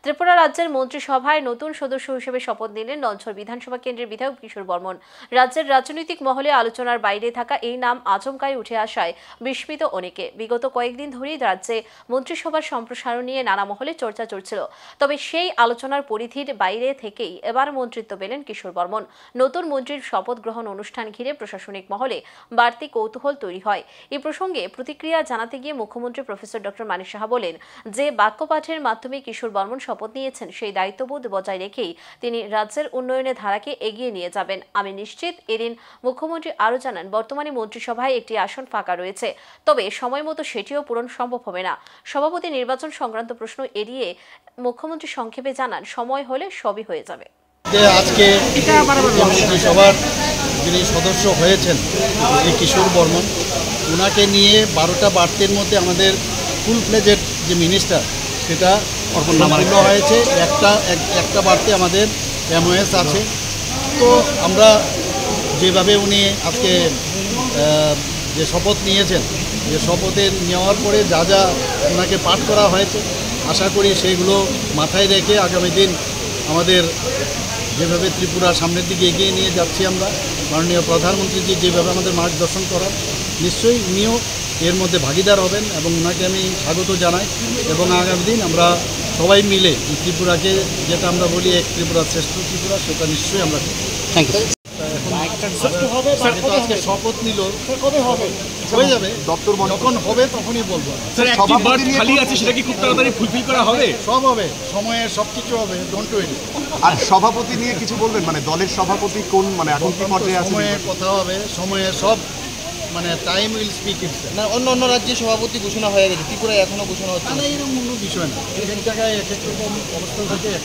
ত্রিপুরা রাজ্যের মন্ত্রিসভায় নতুন সদস্য হিসেবে শপথ নিলেন নলছড় বিধানসভা কেন্দ্রের বিধায়ক কিশোর বর্মন। রাজ্যের রাজনৈতিক মহলে আলোচনার বাইরে থাকা এই নাম আচমকাই উঠে আসায় বিস্মিত অনেকে। বিগত কয়েকদিন ধরেই রাজ্যে মন্ত্রিসভার সম্প্রসারণ নিয়ে নানা মহলে চর্চা চলছিল, তবে সেই আলোচনার পরিধির বাইরে থেকেই এবার মন্ত্রিত্ব পেলেন কিশোর বর্মন। নতুন মন্ত্রীর শপথ গ্রহণ অনুষ্ঠান ঘিরে প্রশাসনিক মহলে বাড়তি কৌতূহল তৈরি হয়। এই প্রসঙ্গে প্রতিক্রিয়া জানাতে গিয়ে মুখ্যমন্ত্রী প্রফেসর ডক্টর মানিক সাহা বলেন যে বাক্যপাঠের মাধ্যমে কিশোর বর্মন শপথ নিয়েছেন, সেই দায়িত্ববোধ বজায় রেখেই তিনি রাজ্যের উন্নয়নের ধারাকে এগিয়ে নিয়ে যাবেন। আমি নিশ্চিত। এদিন মুখ্যমন্ত্রী আরও জানান, বর্তমানে মন্ত্রিসভায় একটি আসন ফাঁকা রয়েছে, তবে সময় মতো সেটিও পূরণ সম্ভব হবে না। সভাপতি নির্বাচন সংক্রান্ত প্রশ্ন এড়িয়ে মুখ্যমন্ত্রী সংক্ষেপে জানান, সময় হলে সবই হয়ে যাবে। আজকে মন্ত্রিসভার যিনি সদস্য হয়েছেন কিশোর বর্মন, ওনাকে নিয়ে 12টা বার্তের মধ্যে আমাদের ফুল ফ্লেজেড যে মিনিস্টার সেটা সম্পূর্ণ হয়েছে। একটা বার্তে আমাদের এমওএস আছে। তো আমরা যেভাবে উনি আজকে যে শপথ নিয়েছেন, যে শপথে নেওয়ার পরে যা যা ওনাকে পাঠ করা হয়েছে, আশা করি সেগুলো মাথায় রেখে আগামী দিন আমাদের যেভাবে ত্রিপুরা সামনের দিকে এগিয়ে নিয়ে যাচ্ছি আমরা, মাননীয় প্রধানমন্ত্রীজি যেভাবে আমাদের মার্গদর্শন করার, নিশ্চয়ই উনিও এর মধ্যে ভাগিদার হবেন এবং ওনাকে আমি স্বাগত জানাই। এবং আগামী দিন আমরা সবাই মিলে এই ত্রিপুরাকে, যেটা আমরা বলি এক ত্রিপুরা শ্রেষ্ঠ ত্রিপুরা, সেটা নিশ্চয়ই আমরা করি। Thank you. আজকে শপথ নিল, কবে হবে হয়ে যাবে, দপ্তর যখন হবে তখনই বলবো। খালি আছে, সেটা কি খুব তাড়াতাড়ি ফুলফিল করা হবে? সব হবে, সময়ে সব কিছু হবে, ডোন্ট ওয়ারি। আর সভাপতি নিয়ে কিছু বলবেন, মানে দলের সভাপতি কোন, মানে এখন কি পর্যায়ে আছে? সময়ে কথা হবে, সময়ে সব, মানে টাইম উইল স্পিক ইটসেলফ। না, অন্য রাজ্যে সভাপতি ঘোষণা হয়ে গেছে, ত্রিপুরায় এখনো ঘোষণা হচ্ছে না, এরকম কোনো বিষয় না। এক এক জায়গায় এক এক রকম অবস্থা থাকে, এক এক